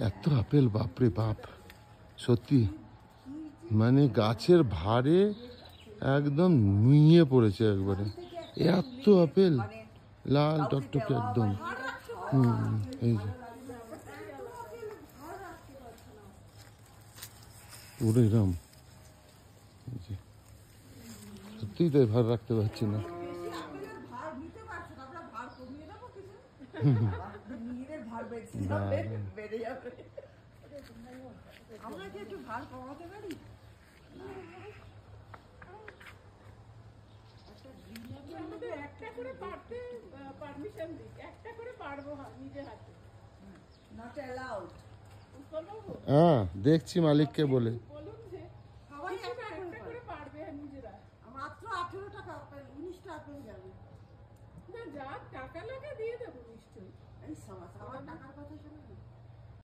এত আপেল, বাপরে বাপ, সত্যি মানে গাছের ভারে একদম নুইয়ে পড়েছে একবারে। এত আপেল, লাল টকটকে একদম। এই যে পুরো এরম, সত্যিই তাই, ভার রাখতে পারছি না। হ্যাঁ, দেখছি মালিককে বলে। মাত্র 18 টাকা, 19টা আপেল যাবে। যা টাকা লাগে দিয়ে দেবো নিশ্চয়ই। এই সমাজ আমার টাকা